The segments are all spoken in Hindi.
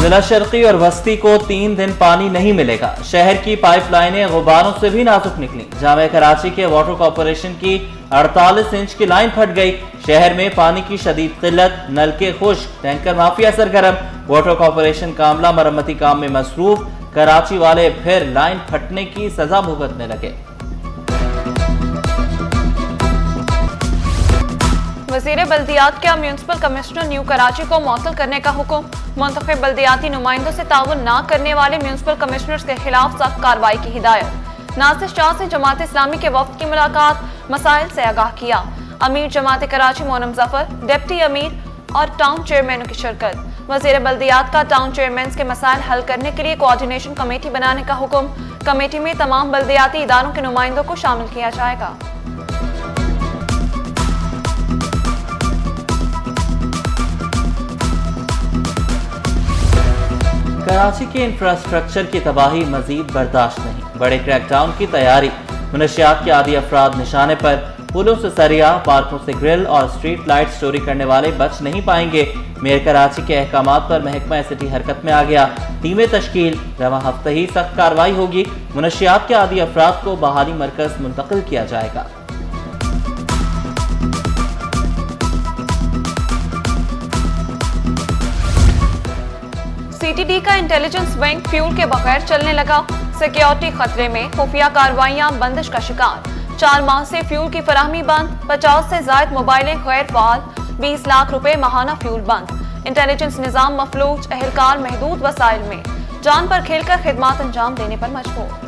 जिला शर्की और बस्ती को 3 दिन पानी नहीं मिलेगा। शहर की पाइपलाइनें गुबारों से भी नाजुक निकली। जामे कराची के वाटर कॉर्पोरेशन की 48 इंच की लाइन फट गई। शहर में पानी की शदीद किल्लत, नलके खुश्क, टैंकर माफिया सरगर्म। वाटर कॉर्पोरेशन कामला मरम्मती काम में मसरूफ। कराची वाले फिर लाइन फटने की सजा भुगतने लगे। वज़ीर बल्दियात का म्यूनसिपल कमिश्नर न्यू कराची को मुअत्तल करने का हुक्म। मुंतखब बल्दियाती नुमाइंदों से ताउन न करने वाले म्यूनसिपल कमिश्नर्स के खिलाफ सख्त कार्रवाई की हिदायत। नासिर शाह से जमात इस्लामी के वफ्द की मुलाकात, मसाइल से आगाह किया। अमीर जमात कराची मोनम जफर, डिप्टी अमीर और टाउन चेयरमैनों की शिरकत। वज़ीर बल्दियात का टाउन चेयरमैन के मसाइल हल करने के लिए कोऑर्डिनेशन कमेटी बनाने का हुक्म। कमेटी में तमाम बल्दियाती इदारों के नुमाइंदों को शामिल किया जाएगा। कराची के इंफ्रास्ट्रक्चर की तबाही मजीद बर्दाश्त नहीं। बड़े क्रैकडाउन की तैयारी। मुनशियात के आदि अफराद निशाने पर। पुलों से सरिया, पार्कों से ग्रिल और स्ट्रीट लाइट्स चोरी करने वाले बच नहीं पाएंगे। मेयर कराची के अहकामात पर महकमा सिटी हरकत में आ गया। टीमें तश्कील। रवा हफ्ते ही सख्त कार्रवाई होगी। मुनशियात के आदि अफराद को बहाली मरकज मुंतकिल किया जाएगा। सीटीडी का इंटेलिजेंस विंग फ्यूल के बगैर चलने लगा। सिक्योरिटी खतरे में। खुफिया कार्रवाइयां बंदिश का शिकार। 4 माह से फ्यूल की फराहमी बंद। 50 से ज्यादा मोबाइलें गैर फाल। 20 लाख रुपए माहाना फ्यूल बंद। इंटेलिजेंस निजाम मफलूज। एहलकार महदूद वसाइल में। जान पर खेलकर खिदमात अंजाम देने पर मजबूर।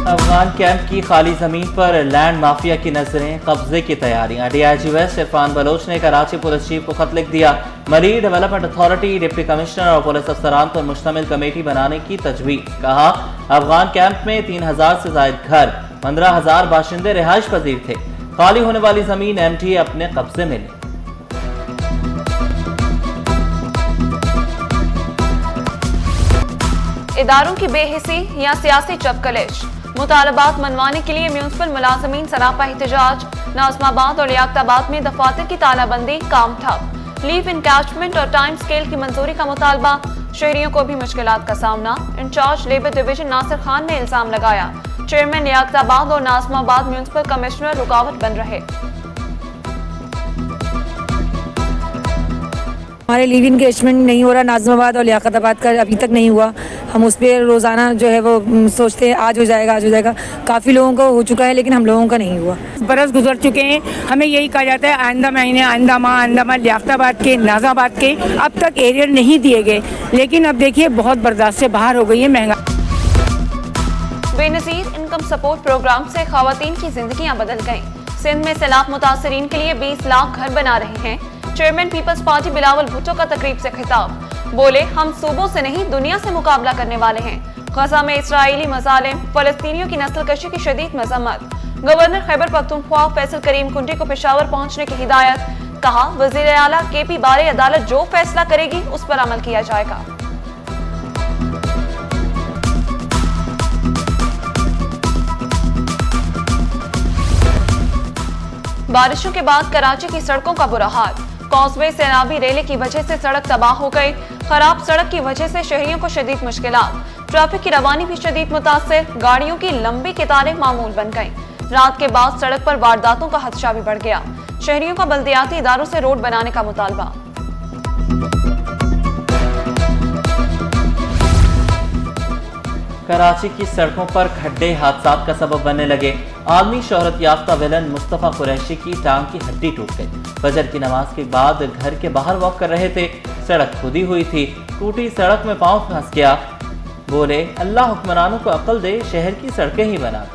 अफगान कैंप की खाली जमीन पर लैंड माफिया की नजरें, कब्जे की तैयारियां। डीआईजी वेस्ट इरफान बलोच ने कराची पुलिस चीफ को खत लिख दिया। Marine development authority, deputy commissioner और पुलिस अफसरान पर मुश्तमिल कमेटी बनाने की तजवीज। कहा, अफगान कैंप में 3000 से ज्यादा घर, 15,000 बाशिंदे रिहाइश पजीर थे। खाली होने वाली जमीन एमटी अपने कब्जे में ले। इदारों की बेहिसी या सियासी चपकलिश। मुतालबात मनवाने के लिए म्यूनसिपल मुलाजमीन सरापा एहतजाज। नाज़िमाबाद और लियाकताबाद में दफातर की तालाबंदी, काम ठप। लीव इनकैचमेंट और टाइम स्केल की मंजूरी का मुतालबा। शहरियों को भी मुश्किलात का सामना। Incharge labour division Nasir Khan ने इल्जाम लगाया, चेयरमैन लियाकताबाद और नाज़िमाबाद म्यूनसिपल कमिश्नर रुकावट बन रहे। हमारे लीव इनकेजमेंट नहीं हो रहा। नाज़िमाबाद और लियाकताबाद का अभी तक नहीं हुआ। हम उस पर रोज़ाना जो है वो सोचते हैं आज हो जाएगा, आज हो जाएगा। काफ़ी लोगों को हो चुका है लेकिन हम लोगों का नहीं हुआ। बरस गुजर चुके हैं। हमें यही कहा जाता है आइंदा महीने, आइंदा माह, आइंदा माह लियाकताबाद के, नाज़िमाबाद के अब तक एरियर नहीं दिए गए। लेकिन अब देखिए बहुत बर्दाश्त से बाहर हो गई है महंगा। बेनज़ीर इनकम सपोर्ट प्रोग्राम से खवातीन की जिंदगियां बदल गईं। सिंध में सैलाब मुतासरीन के लिए 20 लाख घर बना रहे हैं। Chairman People's Party Bilawal Bhutto का तकरीब से खिताब। बोले, हम सूबों से नहीं दुनिया से मुकाबला करने वाले हैं। गजा में इसराइली मजालिम, फलस्तीनियों की नस्लकशी की शदीद मजम्मत। गवर्नर खैबर पख्तूनख्वा फैसल करीम कुंटी को पेशावर पहुंचने की हिदायत। कहा, वजीर आला केपी बारे अदालत जो फैसला करेगी उस पर अमल किया जाएगा। बारिशों के बाद कराची की सड़कों का बुरा हाल। कॉजवे सैलाबी रेले की वजह से सड़क तबाह हो गई। खराब सड़क की वजह से शहरियों को शदीद मुश्किलात। ट्रैफिक की रवानी भी शदीद मुतासिर। गाड़ियों की लंबी कतारें मामूल बन गईं। रात के बाद सड़क पर वारदातों का खदशा भी बढ़ गया। शहरियों का बल्दियाती इदारों से रोड बनाने का मुतालबा। कराची की सड़कों पर खड्डे हादसात का सबब बनने लगे। आलमी शोहरत याफ्ता विलन मुस्तफा कुरैशी की टांग की हड्डी टूट गई। फजर की नमाज के बाद घर के बाहर वॉक कर रहे थे। सड़क खुदी हुई थी। टूटी सड़क में पांव फंस गया। बोले, अल्लाह हुक्मरानों को अक्ल दे, शहर की सड़कें ही बना दे।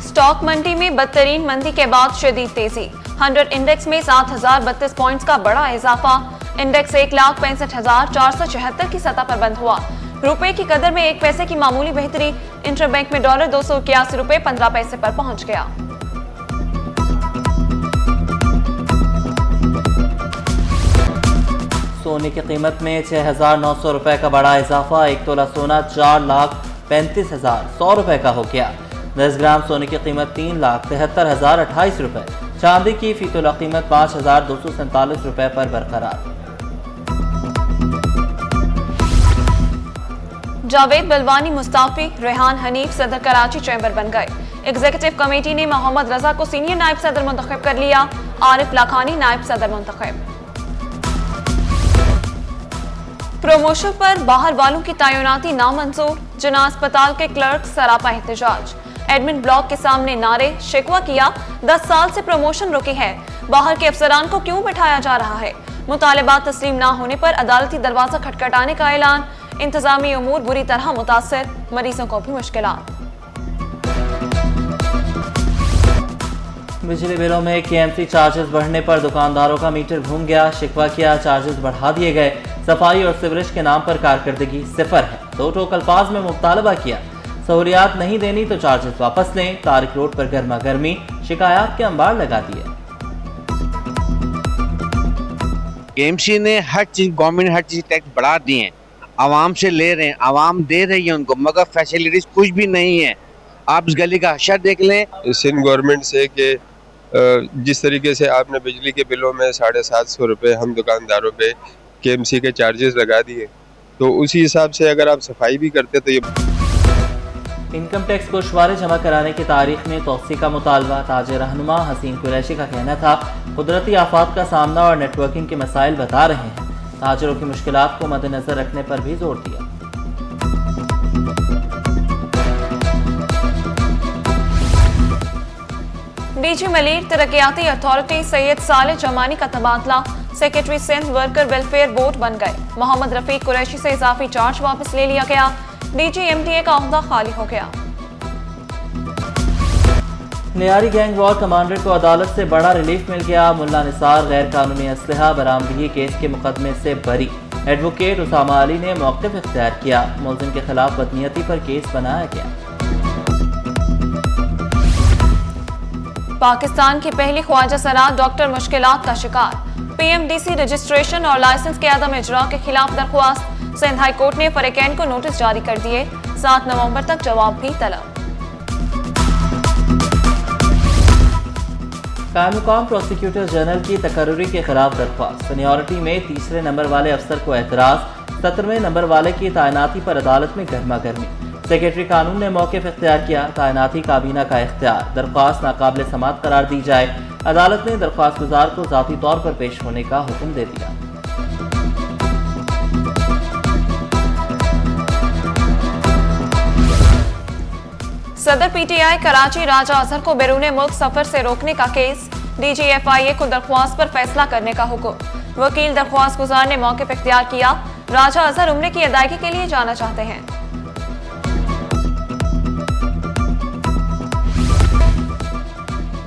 स्टॉक मंडी में बदतरीन मंदी के बाद शदीद तेजी। 100 इंडेक्स में 7032 पॉइंट्स का बड़ा इजाफा। इंडेक्स 1,65,476 की सतह पर बंद हुआ। रुपए की कदर में 1 पैसे की मामूली बेहतरी। इंटरबैंक में डॉलर 281 रुपए 15 पैसे पर पहुंच गया। सोने की कीमत में 6,900 रुपए का बड़ा इजाफा। 1 तोला सोना 4,35,100 रुपए का हो गया। 10 ग्राम सोने की कीमत 3,73,028 रुपए, चांदी की फी तोला कीमत 5,247 रुपए पर बरकरार। जावेद बलवानी मुस्ताफी, रेहान हनीफ सदर कराची चैम्बर बन गए। एग्जीक्यूटिव कमेटी ने मोहम्मद रजा को सीनियर नायब सदर मुंतखब कर लिया, आरिफ लाखानी नायब सदर मुंतखब। प्रमोशन पर बाहर वालों की तैनाती नामंजूर, जना अस्पताल के क्लर्क सरापा एहतजाज, एडमिन ब्लॉक के सामने नारे, शिकवा किया 10 साल से प्रमोशन रुकी है, बाहर के अफसरान को क्यों बैठाया जा रहा है। मुतालिबात तस्लीम ना होने पर अदालती दरवाजा खटखटाने का ऐलान, इंतजामी उमूर बुरी तरह मुतासर, मरीजों को भी मुश्किलात। बिजली बिलों में KMC चार्जेस बढ़ने पर दुकानदारों का मीटर घूम गया, शिकवा किया चार्जेस बढ़ा दिए गए, सफाई और सिवरेज के नाम पर कारकर्दगी सिफर है, दो टोक अल्फाज में मुतालबा किया, सहूलियात नहीं देनी तो चार्जेस वापस लें, तारिक रोड पर गर्मा गर्मी, शिकायत के अंबार लगा दिए। KMC ने हर चीज, गवर्नमेंट हर चीज टैक्स बढ़ा दिए हैं, आवाम से ले रहे हैं, आवाम दे रही है उनको, मगर फैसिलिटीज कुछ भी नहीं है। आप इस गली का हशर देख लें। सिंध गवर्नमेंट से कि जिस तरीके से आपने बिजली के बिलों में 750 रुपये हम दुकानदारों पे KMC के चार्जेस लगा दिए, तो उसी हिसाब से अगर आप सफाई भी करते तो ये इनकम टैक्स गोशवारे जमा कराने की तारीख में तोसी का मुतालबा। ताजिर रहनुमा हसीन कुरैशी का कहना था कुदरती आफात का सामना और नेटवर्किंग के मसाइल बता रहे हैं, ताजिरों की मुश्किलात को मद्देनजर रखने पर भी जोर दिया। डीजी मलिक तरक्याती अथॉरिटी सैयद साले जमानी का तबादला, secretary Sindh worker welfare board बन गए। मोहम्मद रफीक कुरैशी से इजाफी चार्ज वापस ले लिया गया, DG MTA का ओहदा खाली हो गया। नियारी गैंग वॉर कमांडर को अदालत से बड़ा रिलीफ मिल गया, मुल्ला निसार गैर कानूनी असलहा बरामदगी केस के मुकदमे से बरी, एडवोकेट उसामा अली ने मौक़िफ़ इख्तियार किया, मुलजिम के खिलाफ बदनीयती पर केस बनाया गया। पाकिस्तान की पहली ख्वाजा सरात डॉक्टर मुश्किलात का शिकार, PMDC रजिस्ट्रेशन और लाइसेंस के अदम इजरा के खिलाफ दरख्वास्त, सिंध हाई कोर्ट ने फरीकैन को नोटिस जारी कर दिए, 7 नवंबर तक जवाब भी तलब। कायम प्रोसिक्यूटर जनरल की तकर्रुरी के खिलाफ दरख्वास्त, सीनियरिटी में तीसरे नंबर वाले अफसर को एतराज़, 17वें नंबर वाले की तैनाती पर अदालत में गर्मा गर्मी, सेक्रेटरी कानून ने मौक़िफ़ इख्तियार किया, तैनाती काबीना का इख्तियार, दरख्वास्त नाकाबिल समात करार दी जाए, अदालत ने दरख्वास्त गुजार को ज़ाती तौर पर पेश होने का हुक्म दे दिया। सदर PTI कराची राजा अजहर को बैरून मुल्क सफर से रोकने का केस, DG FIA को दरख्वास्त पर फैसला करने का हुक्म, वकील दरख्वास्त गुजार ने मौक़िफ़ इख्तियार किया, राजा अजहर उम्रे की अदायगी के लिए जाना चाहते हैं।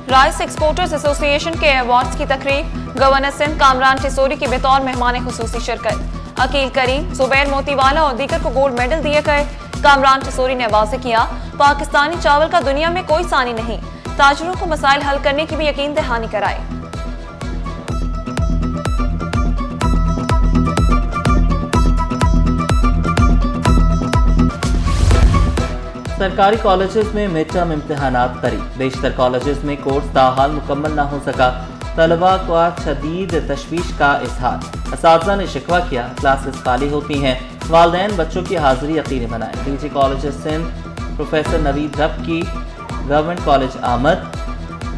राइस एक्सपोर्टर्स एसोसिएशन के अवार्ड्स की तकरीब, गवर्नर सिंध कामरान टिसोरी की बतौर मेहमान खुसूसी शिरकत, अकील करीम, जुबैर मोतीवाला और दीगर को गोल्ड मेडल दिए गए। कामरान टिसोरी ने वाज़ेह किया, पाकिस्तानी चावल का दुनिया में कोई सानी नहीं, ताजिरों को मसाइल हल करने की भी यकीन दहानी कराए। सरकारी कॉलेजेस में मिड टर्म इम्तहानात करीब, बेशतर कॉलेजेस में कोर्स ताहाल मुकम्मल ना हो सका, तलबा का शदीद तशवीश का इजहार, असातिज़ा ने शिकवा किया, क्लासेस खाली होती हैं, वालिदैन बच्चों की हाजिरी यकीनी बनाएं। DG college Sindh professor Naveed Rab की गवर्नमेंट कॉलेज आमद,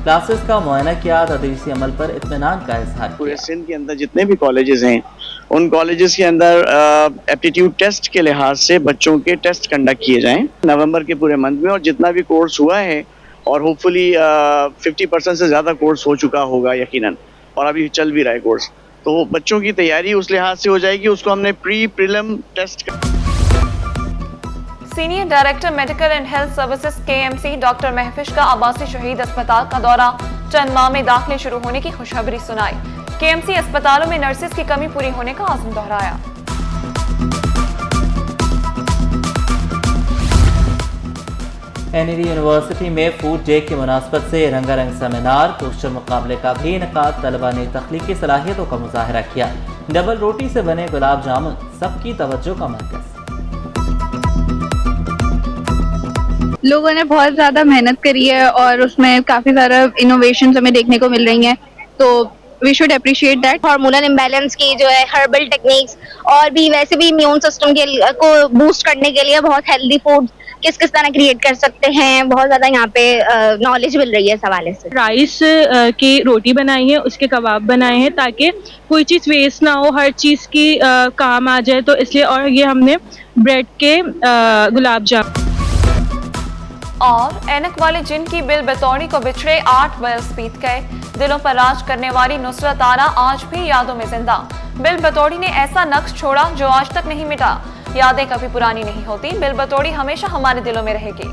क्लासेस का मुआयना किया, तदरीसी अमल पर इत्मीनान का इजहार पूरे किया। सिंध के अंदर जितने भी कॉलेजेस हैं उन कॉलेजेस के अंदर एप्टीट्यूड टेस्ट के लिहाज से बच्चों के टेस्ट कंडक्ट किए जाएं नवंबर के पूरे मंथ में, और जितना भी कोर्स हुआ है और होपफुली 50% से ज़्यादा कोर्स हो चुका होगा यकीनन, और अभी चल भी रहा है कोर्स, तो बच्चों की तैयारी उस लिहाज से हो जाएगी। उसको हमने prelim test. Senior director medical and health services KMC doctor महफिश का आबासी शहीद अस्पताल का दौरा, चंद माह में दाखिले शुरू होने की खुशखबरी सुनाई, KMC अस्पतालों में नर्सेज की कमी पूरी होने का आज़म दोहराया। NED यूनिवर्सिटी में फूड डे की मुनासबत से रंगारंग सेमिनार, पोस्टर मुकाबले का भी इनकाद, तलबा ने तख्लीकी सलाहियतों का मुजाहरा किया, डबल रोटी से बने गुलाब जामुन सबकी तवज्जो का मरकज। लोगों ने बहुत ज्यादा मेहनत करी है और उसमें काफी सारा इनोवेशंस हमें देखने को मिल रही हैं, तो we should appreciate that. Hormonal imbalance की जो है हर्बल टेक्निक्स और भी वैसे भी इम्यून सिस्टम के को बूस्ट करने के लिए बहुत हेल्दी फूड किस तरह क्रिएट कर सकते हैं, बहुत ज्यादा यहाँ पे नॉलेज मिल रही है इस हवाले से। राइस की रोटी बनाई है, उसके कबाब बनाए हैं ताकि कोई चीज़ वेस्ट ना हो, हर चीज़ की काम आ जाए, तो इसलिए। और ये हमने ब्रेड के गुलाब जामुन। और ऐनक वाले जिन की बिल बतौड़ी को बिछड़े 8 बरस बीत गए, दिलों पर राज करने वाली नुसरत आरा आज भी यादों में जिंदा। बिल बतौड़ी ने ऐसा नक्श छोड़ा जो आज तक नहीं मिटा। यादें कभी पुरानी नहीं होती, बिल बतौड़ी हमेशा हमारे दिलों में रहेगी।